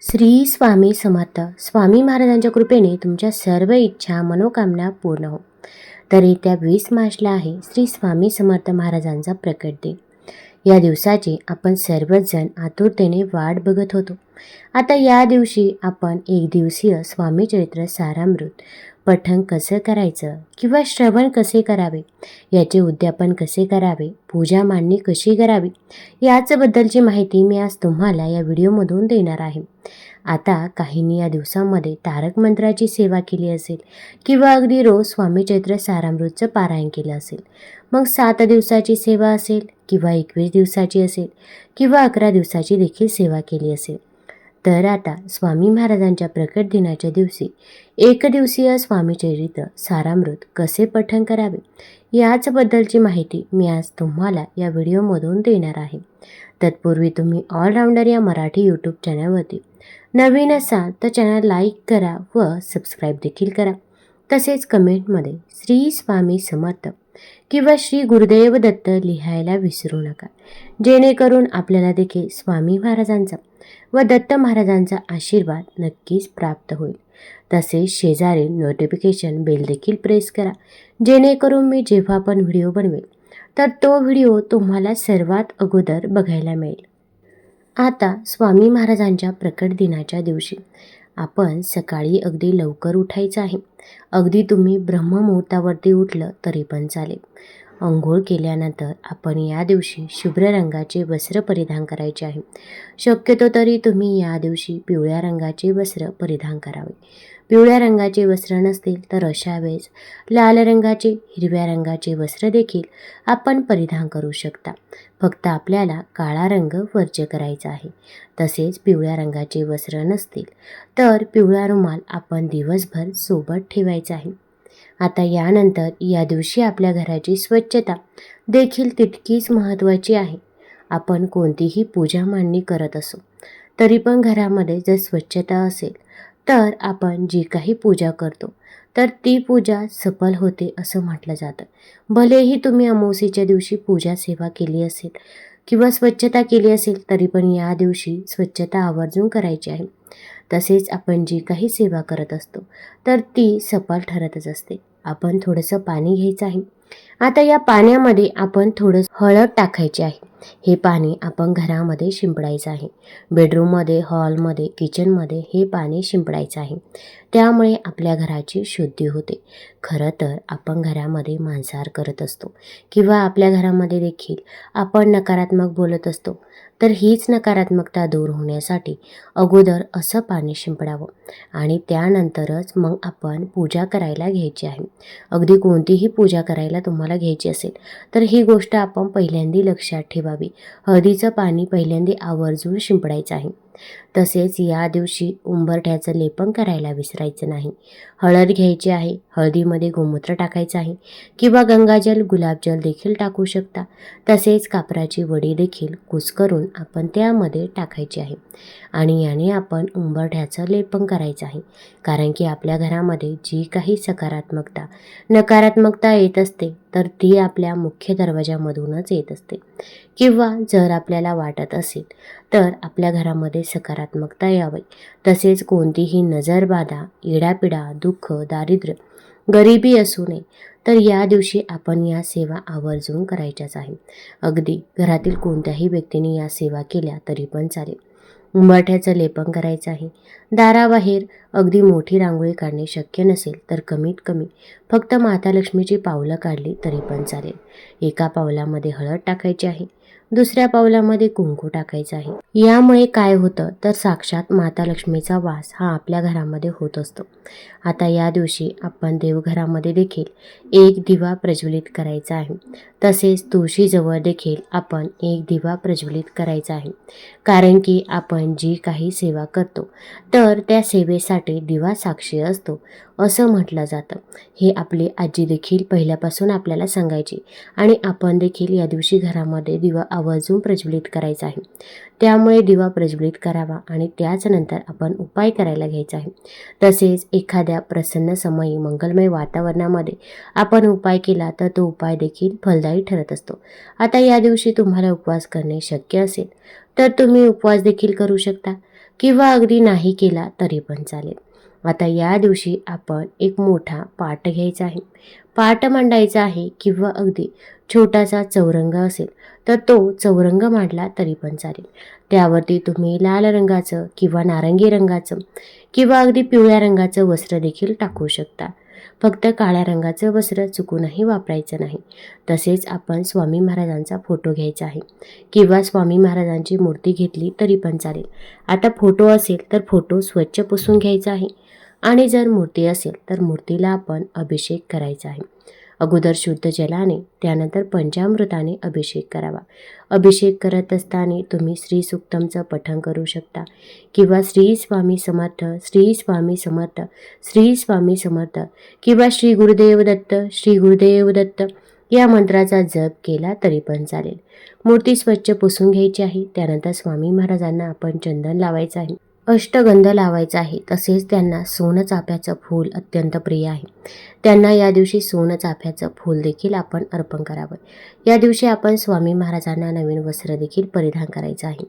श्री स्वामी समर्थ. स्वामी महाराजांच्या कृपेने तुमच्या सर्व इच्छा मनोकामना पूर्ण हो. तर येत्या 20 मार्चला आहे श्री स्वामी समर्थ महाराजांचा प्रकट दिन. या दिवसाची आपण सर्वजण आतुरतेने वाट बघत होतो. आता या दिवशी आपण एक दिवसीय स्वामी चरित्र सारामृत पठण कसं करायचं किंवा श्रवण कसे करावे, याचे उद्यापन कसे करावे, पूजा मांडणी कशी करावी, याचबद्दलची माहिती मी आज तुम्हाला या व्हिडिओमधून देणार आहे. आता काहींनी या दिवसामध्ये तारक मंत्राची सेवा केली असेल किंवा अगदी रोज स्वामी चरित्र सारामृतचं पारायण केलं असेल. मग 7 दिवसाची सेवा असेल किंवा 21 दिवसाची असेल किंवा 11 दिवसाची देखील सेवा केली असेल. तर आता स्वामी महाराजांच्या प्रकट दिनाच्या दिवशी एकदिवसीय स्वामी चरित्र सारामृत कसे पठण करावे, याचबद्दलची माहिती मी आज तुम्हाला या व्हिडिओमधून देणार आहे. तत्पूर्वी तुम्ही ऑलराऊंडर या मराठी यूट्यूब चॅनलवरती नवीन असाल तर चॅनल लाईक करा व सबस्क्राईब देखील करा. तसेच कमेंटमध्ये श्री स्वामी समर्थ किंवा श्री गुरुदेव दत्त लिहायला विसरू नका, जेणेकरून आपल्याला देखील स्वामी महाराजांचा व दत्त महाराजांचा आशीर्वाद नक्कीच प्राप्त होईल. तसेच शेजारी नोटिफिकेशन बेल देखील प्रेस करा, जेणेकरून मी जेव्हा पण व्हिडिओ बनवेल तर तो व्हिडिओ तुम्हाला सर्वात अगोदर बघायला मिळेल. आता स्वामी महाराजांच्या प्रकट दिनाच्या दिवशी आपण सकाळी अगदी लवकर उठायचं आहे. अगदी तुम्ही ब्रह्ममुहूर्तावरती उठलं तरी पण चालेल. अंघोळ केल्यानंतर आपण या दिवशी शुभ्र रंगाचे वस्त्र परिधान करायचे आहे. शक्यतो तरी तुम्ही या दिवशी पिवळ्या रंगाचे वस्त्र परिधान करावे. पिवळ्या रंगाचे वस्त्र नसतील तर अशा वेळेस लाल रंगाचे, हिरव्या रंगाचे वस्त्र देखील आपण परिधान करू शकता. फक्त आपल्याला काळा रंग वर्ज्य करायचा आहे. तसेच पिवळ्या रंगाचे वस्त्र नसतील तर पिवळा रुमाल आपण दिवसभर सोबत ठेवायचा आहे. आता यानंतर या दिवशी आपल्या घराची स्वच्छता देखील तितकीच महत्त्वाची आहे. आपण कोणतीही पूजा मांडणी करत असो तरी पण घरामध्ये जर स्वच्छता असेल तर आपण जी काही पूजा करतो तर ती पूजा सफल होते असं म्हटलं जातं. भलेही तुम्ही अमावास्येच्या दिवशी पूजा सेवा केली असेल किंवा स्वच्छता केली असेल तरी पण या दिवशी स्वच्छता आवर्जून करायची आहे. तसेच आपण जी काही सेवा करत असतो तर ती सफल ठरतच असते. आपण थोडंसं पाणी घ्यायचं आहे. आता या पाण्यामध्ये आपण थोडंसं हळद टाकायची आहे. हे पाणी आपण घरामध्ये शिंपडायचं आहे. बेडरूममध्ये, हॉलमध्ये, किचनमध्ये हे पाणी शिंपडायचं आहे. त्यामुळे आपल्या घराची शुद्धी होते. खरं तर आपण घरामध्ये मांसाहार करत असतो किंवा आपल्या घरामध्ये देखील आपण नकारात्मक बोलत असतो, तर हीच नकारात्मकता दूर होण्यासाठी अगोदर असं पाणी शिंपडावं आणि त्यानंतरच मग आपण पूजा करायला घ्यायची आहे. अगदी कोणतीही पूजा करायला तुम्हाला घ्यायची असेल तर ही गोष्ट आपण पहिल्यांदा लक्षात ठेवावी. हळदीचं पाणी पहिल्यांदा आवर्जून शिंपडायचं आहे. तसेच या दिवशी उंबरठ्याचं लेपन करायला विसरायचं नाही. हळद घ्यायची आहे, हळदीमध्ये गोमूत्र टाकायचं आहे किंवा गंगाजल, गुलाबजल देखील टाकू शकता. तसेच कापराची वडी देखील कुस्करून आपण त्यामध्ये टाकायची आहे आणि याने आपण उंबरठ्याचं लेपन करायचं आहे. कारण की आपल्या घरामध्ये जी काही सकारात्मकता, नकारात्मकता येत असते तर ती आपल्या मुख्य दरवाजामधूनच येत असते. किंवा जर आपल्याला वाटत असेल तर आपल्या घरामध्ये सकारात्मकता यावी, तसेच कोणतीही नजरबाधा, इडापिडा, दुःख, दारिद्र्य, गरिबी असू नये, तर या दिवशी आपण या सेवा आवर्जून करायच्याच आहे. अगदी घरातील कोणत्याही व्यक्तीने या सेवा केल्या तरी पण चालेल. उंबरठ्याचं लेपन करायचं आहे. दाराबाहेर अगदी मोठी रांगोळी काढणे शक्य नसेल तर कमीत कमी फक्त माता लक्ष्मीची पावलं काढली तरी पण चालेल. एका पावलामध्ये हळद टाकायची आहे, दुसऱ्या पावलामध्ये कुंकू टाकायचं आहे. यामुळे काय होतं तर साक्षात माता लक्ष्मीचा वास हा आपल्या घरामध्ये होत असतो. आता या दिवशी आपण देवघरामध्ये देखील एक दिवा प्रज्वलित करायचा आहे. तसेच तुळशीजवळ देखील आपण एक दिवा प्रज्वलित करायचा आहे. कारण की आपण जी काही सेवा करतो तर त्या सेवेसाठी दिवा साक्षी असतो असं म्हटलं जातं. हे आपली आजी देखील पहिल्यापासून आपल्याला सांगायची आणि आपण देखील या दिवशी घरामध्ये दिवा आवर्जून प्रज्वलित करायचा आहे. त्यामुळे दिवा प्रज्वलित करावा आणि त्याच्यानंतर आपण उपाय करायला घ्यायचा आहे. तसेच एखाद्या प्रसन्न समयी मंगलमय वातावरणामध्ये आपण उपाय केला तर तो उपाय देखील फलदायी ठरत असतो. आता या दिवशी तुम्हाला उपवास करणे शक्य असेल तर तुम्ही उपवास देखील करू शकता किंवा अगदी नाही केला तरी पण चालेल. आता या दिवशी आपण एक मोठा पाट घ्यायचा आहे, पाट मांडायचा आहे किंवा अगदी छोटासा चौरंग असेल तर तो चौरंग मांडला तरी पण चालेल. त्यावरती तुम्ही लाल रंगाचं किंवा नारंगी रंगाचं किंवा अगदी पिवळ्या रंगाचं वस्त्र देखील टाकू शकता. फक्त काळ्या रंगाचं वस्त्र चुकूनही वापरायचं नाही. तसेच आपण स्वामी महाराजांचा फोटो घ्यायचा आहे किंवा स्वामी महाराजांची मूर्ती घेतली तरी पण चालेल. आता फोटो असेल तर फोटो स्वच्छ पुसून घ्यायचा आहे आणि जर मूर्ती असेल तर मूर्तीला आपण अभिषेक करायचा आहे. अगोदर शुद्ध जलाने त्यानंतर पंचामृताने अभिषेक करावा. अभिषेक करत असताना तुम्ही श्री सुक्तमचं पठण करू शकता किंवा श्री स्वामी समर्थ, श्री स्वामी समर्थ, श्री स्वामी समर्थ किंवा श्री गुरुदेव दत्त, श्री गुरुदेव दत्त या मंत्राचा जप केला तरी पण चालेल. मूर्ती स्वच्छ पुसून घ्यायची आहे. त्यानंतर स्वामी महाराजांना आपण चंदन लावायचं आहे, अष्टगंध लावायचा आहे. तसेच त्यांना सोनचाफ्याचं फूल अत्यंत प्रिय आहे. त्यांना या दिवशी सोनचाफ्याचं फूल देखील आपण अर्पण करावं. या दिवशी आपण स्वामी महाराजांना नवीन वस्त्र देखील परिधान करायचं आहे.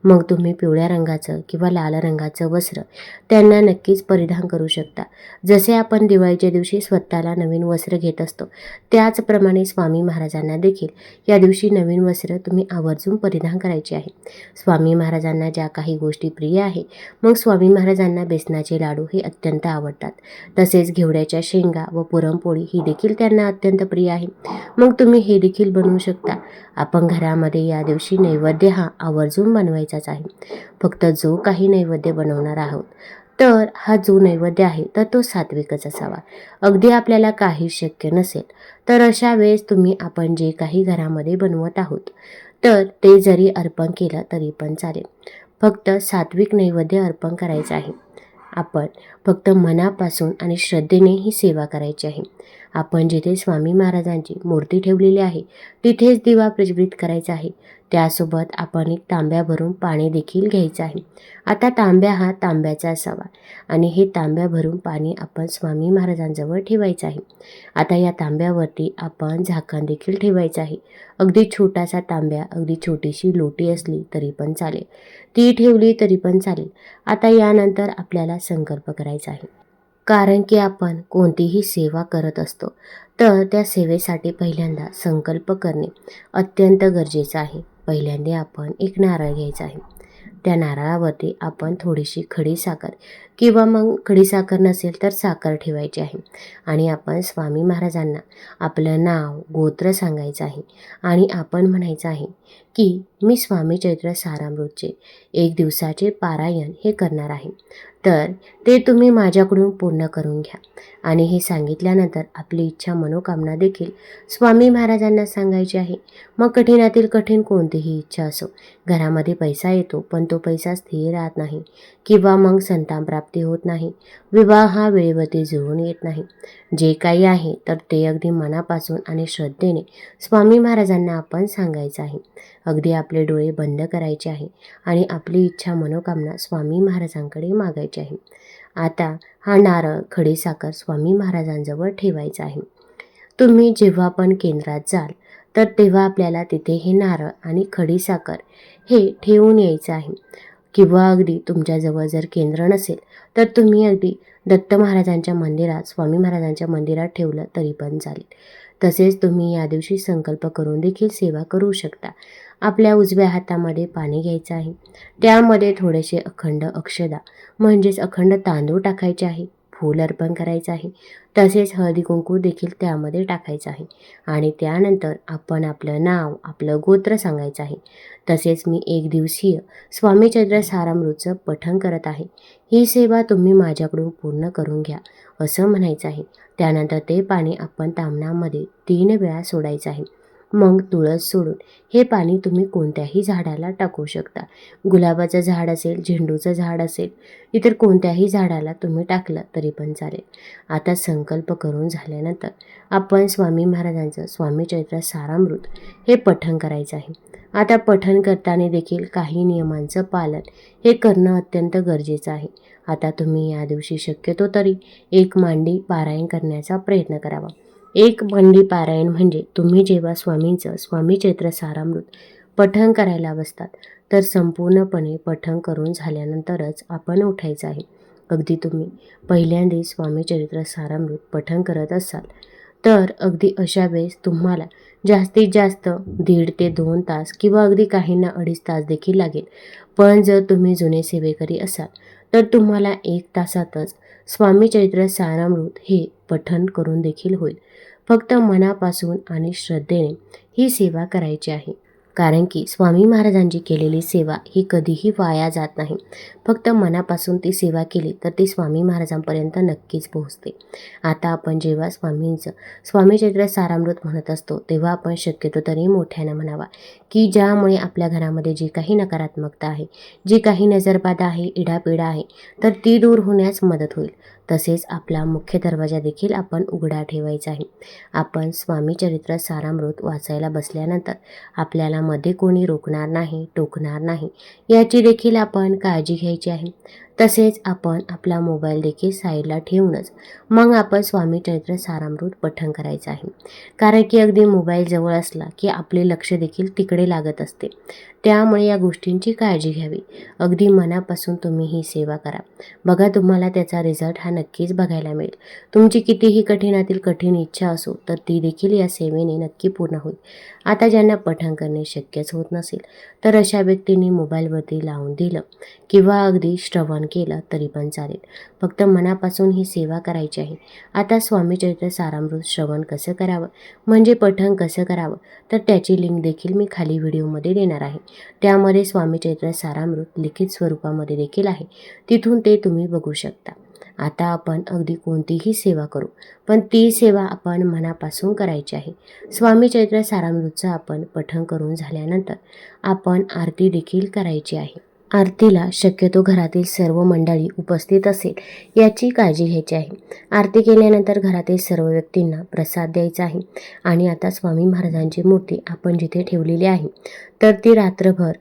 मग तुम्ही पिवळ्या रंगाचं किंवा लाल रंगाचं वस्त्र त्यांना नक्कीच परिधान करू शकता. जसे आपण दिवाळीच्या दिवशी स्वतःला नवीन वस्त्र घेत असतो त्याचप्रमाणे स्वामी महाराजांना देखील या दिवशी नवीन वस्त्र तुम्ही आवर्जून परिधान करायचे आहे. स्वामी महाराजांना ज्या काही गोष्टी प्रिय आहे, मग स्वामी महाराजांना बेसनाचे लाडू हे अत्यंत आवडतात. तसेच घेवड्याच्या शेंगा व पुरणपोळी ही देखील त्यांना अत्यंत प्रिय आहे. मग तुम्ही हे देखील बनवू शकता. आपण घरामध्ये या दिवशी नैवेद्य हा आवर्जून बनवायचाच आहे. फक्त जो काही नैवेद्य बनवणार आहोत तर हा जो नैवेद्य आहे तर तो सात्विकच असावा. अगदी आपल्याला काही शक्य नसेल तर अशा वेळेस तुम्ही आपण जे काही घरामध्ये बनवत आहोत तर ते जरी अर्पण केलं तरी पण चालेल. फक्त सात्विक नैवेद्य अर्पण करायचं आहे. आपण फक्त मनापासून आणि श्रद्धेने ही सेवा करायची आहे. आपण जिथे स्वामी महाराजांची मूर्ती ठेवलेली आहे तिथेच दिवा प्रज्वलित करायचा आहे. त्यासोबत आपण एक तांब्या भरून पाणी देखील घ्यायचं आहे. आता तांब्या हा तांब्याचा असावा आणि हे तांब्या भरून पाणी आपण स्वामी महाराजांजवळ ठेवायचं आहे. आता या तांब्यावरती आपण झाकण देखील ठेवायचं आहे. अगदी छोटासा तांब्या, अगदी छोटीशी लोटी असली तरी पण चालेल, ती ठेवली तरी पण चालेल. आता यानंतर आपल्याला संकल्प करायचा आहे. कारण की आपण कोणतीही सेवा करत असतो तर त्या सेवेसाठी पहिल्यांदा संकल्प करणे अत्यंत गरजेचं आहे. पहिल्यांदा आपण एक नारळ घ्यायचा आहे. त्या नारळावरती आपण थोडीशी खडीसाखर किंवा मग खडीसाखर नसेल तर साखर ठेवायची आहे आणि आपण स्वामी महाराजांना आपलं नाव, गोत्र सांगायचं आहे आणि आपण म्हणायचं आहे की मी स्वामी चरित्र सारामृतचे 1 दिवसाचे पारायण हे करणार आहे, तर ते तुम्ही माझ्याकडून पूर्ण करून घ्या. आणि हे सांगितल्यानंतर आपली इच्छा मनोकामना देखील स्वामी महाराजांना सांगायची आहे. मग कठीणातील कठीण कोणतीही इच्छा असो, घरामध्ये पैसा येतो पण तो पैसा स्थिर राहत नाही किंवा मग संतान प्राप्ती होत नाही, विवाह हा वेळेवरती जुळून येत नाही, जे काही आहे तर ते अगदी मनापासून आणि श्रद्धेने स्वामी महाराजांना आपण सांगायचं आहे. अगदी आपले डोळे बंद करायचे आहे आणि आपली इच्छा मनोकामना स्वामी महाराजांकडे मागायची आहे. आता हा नारळ, खडीसाखर स्वामी महाराजांजवळ ठेवायचा आहे. तुम्ही जेव्हा पण केंद्रात जाल तर तेव्हा आपल्याला तिथे हे नारळ आणि खडीसाखर हे ठेवून यायचं आहे. किंवा अगदी तुमच्याजवळ जर केंद्र नसेल तर तुम्ही अगदी दत्त महाराजांच्या मंदिरात, स्वामी महाराजांच्या मंदिरात ठेवलं तरी पण चालेल. तसेच तुम्ही या दिवशी संकल्प करून देखील सेवा करू शकता. आपल्या उजव्या हातामध्ये पाणी घ्यायचं आहे. त्यामध्ये थोडेसे अखंड अक्षदा म्हणजेच अखंड तांदूळ टाकायचे आहे. फूल अर्पण करायचं आहे. तसेच हळदी कुंकू देखील त्यामध्ये टाकायचं आहे आणि त्यानंतर आपण आपलं नाव, आपलं गोत्र सांगायचं आहे. तसेच मी 1 दिवसीय स्वामी चरित्र सारामृतचं पठण करत आहे, ही सेवा तुम्ही माझ्याकडून पूर्ण करून घ्या असं म्हणायचं आहे. त्यानंतर ते पाणी आपण ताम्हणामध्ये 3 वेळा सोडायचं आहे. मग तुळस सोडून हे पाणी तुम्ही कोणत्याही झाडाला टाकू शकता. गुलाबाचं झाड असेल, झेंडूचं झाड असेल, इतर कोणत्याही झाडाला तुम्ही टाकलं तरी पण चालेल. आता संकल्प करून झाल्यानंतर आपण स्वामी महाराजांचं स्वामी चरित्र सारामृत हे पठण करायचं आहे. आता पठण करताना देखील काही नियमांचं पालन हे करणं अत्यंत गरजेचं आहे. आता तुम्ही या दिवशी शक्यतो तरी 1 मांडी पारायण करण्याचा प्रयत्न करावा. 1 मांडी पारायण म्हणजे तुम्ही जेव्हा स्वामींचं स्वामी चरित्र सारामृत पठण करायला बसतात तर संपूर्णपणे पठण करून झाल्यानंतरच आपण उठायचं आहे. अगदी तुम्ही पहिल्यांदा स्वामी चरित्र सारामृत पठण करत असाल तर अगदी अशा वेळेस तुम्हाला जास्तीत जास्त 1.5 ते 2 तास किंवा अगदी काहींना 2.5 तास देखील लागेल. पण जर तुम्ही जुने सेवेकरी असाल तर तुम्हाला 1 तासातच स्वामी चरित्र सारामृत हे पठण करून देखील होईल. फक्त मनापासून आणि श्रद्धेने ही सेवा करायची आहे. कारण की स्वामी महाराजांची केलेली सेवा ही कधीही वाया जात नाही. फक्त मनापासून ती सेवा केली तर ती स्वामी महाराजांपर्यंत नक्कीच पोहोचते. आता आपण जेव्हा स्वामी चरित्र सारामृत म्हणत असतो तेव्हा आपण शक्यतो तरी मोठ्यानं म्हणावा की ज्यामुळे आपल्या घरामध्ये जी काही नकारात्मकता आहे, जी काही नजरबाधा आहे, इडापिडा आहे, तर ती दूर होण्यास मदत होईल. तसेच आपला मुख्य दरवाजा देखील आपण उघडा ठेवायचा आहे. आपण स्वामी चरित्र सारामृत वाचायला बसल्यानंतर आपल्याला मध्ये कोणी रोखणार नाही, टोकणार नाही याची देखील आपण काळजी घ्यायची आहे. तसेच आपण आपला मोबाईल देखील साईडला ठेवूनच मग आपण स्वामी चरित्र सारामृत पठण करायचं आहे. कारण की अगदी मोबाईल जवळ असला की आपले लक्ष देखील तिकडे लागत असते. त्यामुळे या गोष्टींची काळजी घ्यावी. अगदी मनापासून तुम्ही ही सेवा करा. बघा तुम्हाला त्याचा रिझल्ट हा नक्कीच बघायला मिळेल. तुमची कितीही कठीणातील कठीण इच्छा असो तर ती देखील या सेवेने नक्की पूर्ण होईल. आता ज्यांना पठण करणे शक्यच होत नसेल तर अशा व्यक्तींनी मोबाईलवरती लावून दिलं किंवा अगदी श्रवण केलं तरी पण चालेल. फक्त मनापासून ही सेवा करायची आहे. आता स्वामी चरित्र सारामृत श्रवण कसं करावं म्हणजे पठण कसं करावं तर त्याची लिंक देखील मी खाली व्हिडिओमध्ये देणार आहे. त्यामध्ये स्वामी चरित्र सारामृत लिखित स्वरूपामध्ये देखील आहे. तिथून ते तुम्ही बघू शकता. आता आपण अगदी कोणतीही सेवा करू पण ती सेवा आपण मनापासून करायची आहे. स्वामी चरित्र सारामृतचं आपण पठण करून झाल्यानंतर आपण आरती देखील करायची आहे. आरतीला शक्यतो घरातील सर्व मंडळी उपस्थित असेल याची काळजी घ्यायची आहे. आरती केल्यानंतर घरातील सर्व व्यक्तींना प्रसाद द्यायचा आहे. आणि आता स्वामी महाराजांची मूर्ती आपण जिथे ठेवलेली आहे तर ती रात्रभर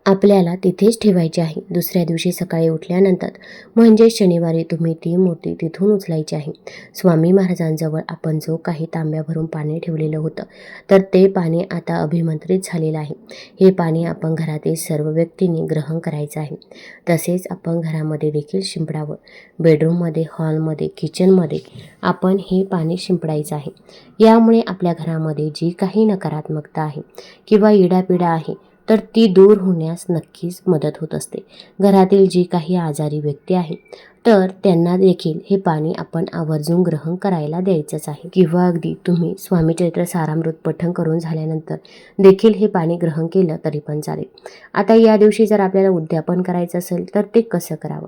आपल्याला तिथेच ठेवायची आहे. दुसऱ्या दिवशी सकाळी उठल्यानंतर म्हणजे शनिवारी तुम्ही ती मूर्ती तिथून उचलायची आहे. स्वामी महाराजांजवळ आपण जो काही तांब्या भरून पाणी ठेवलेलं होतं तर ते पाणी आता अभिमंत्रित झालेलं आहे. हे पाणी आपण घरातील सर्व व्यक्तींनी ग्रहण करायचं आहे. तसेच आपण घरामध्ये देखील शिंपडावं. बेडरूममध्ये, हॉलमध्ये, किचनमध्ये आपण हे पाणी शिंपडायचं आहे. यामुळे आपल्या घरामध्ये जी काही नकारात्मकता आहे किंवा इडापिडा आहे तर ती दूर होण्यास नक्कीच मदत होत असते. घरातील जी काही आजारी व्यक्ती आहे तर त्यांना देखील हे पाणी आपण आवर्जून ग्रहण करायला द्यायचंच आहे. किंवा अगदी तुम्ही स्वामी चरित्र सारामृत पठण करून झाल्यानंतर देखील हे पाणी ग्रहण केलं तरी पण चालेल. आता या दिवशी जर आपल्याला उद्यापन करायचं असेल तर ते कसं करावं.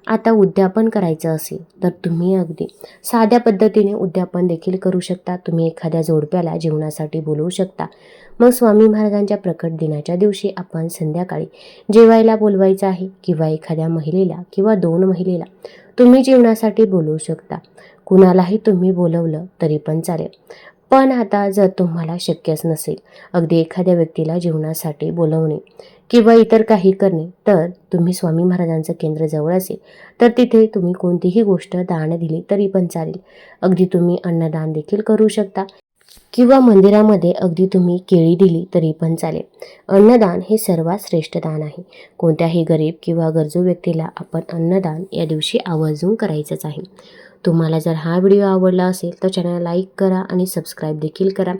आता उद्यापन करायचं असेल तर तुम्ही अगदी साध्या पद्धतीने उद्यापन देखील करू शकता. तुम्ही एखाद्या जोडप्याला जेवणासाठी बोलवू शकता. मग स्वामी महाराजांच्या प्रकट दिनाच्या दिवशी आपण संध्याकाळी जेवायला बोलवायचं आहे किंवा एखाद्या महिलेला किंवा 2 महिलेला तुम्ही जेवणासाठी बोलवू शकता. कुणालाही तुम्ही बोलवलं तरी पण चालेल. पण आता जर तुम्हाला शक्यच नसेल अगदी एखाद्या व्यक्तीला जेवणासाठी बोलवणे किंवा इतर काही करणे तर तुम्ही स्वामी महाराजांचं केंद्र जवळ असेल तर तिथे तुम्ही कोणतीही गोष्ट दान दिली तरी पण चालेल. अगदी तुम्ही अन्नदान देखील करू शकता किंवा मंदिरामध्ये अगदी तुम्ही केळी दिली तरी पण चालेल. अन्नदान हे सर्वात श्रेष्ठ दान आहे. कोणत्याही गरीब किंवा गरजू व्यक्तीला आपण अन्नदान या दिवशी आवर्जून करायचंच आहे. तुम्हाला जर हा व्हिडिओ आवडला असेल तर चॅनलला लाईक करा आणि सबस्क्राईब देखील करा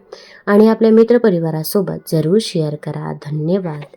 आणि आपल्या मित्रपरिवारासोबत जरूर शेअर करा. धन्यवाद.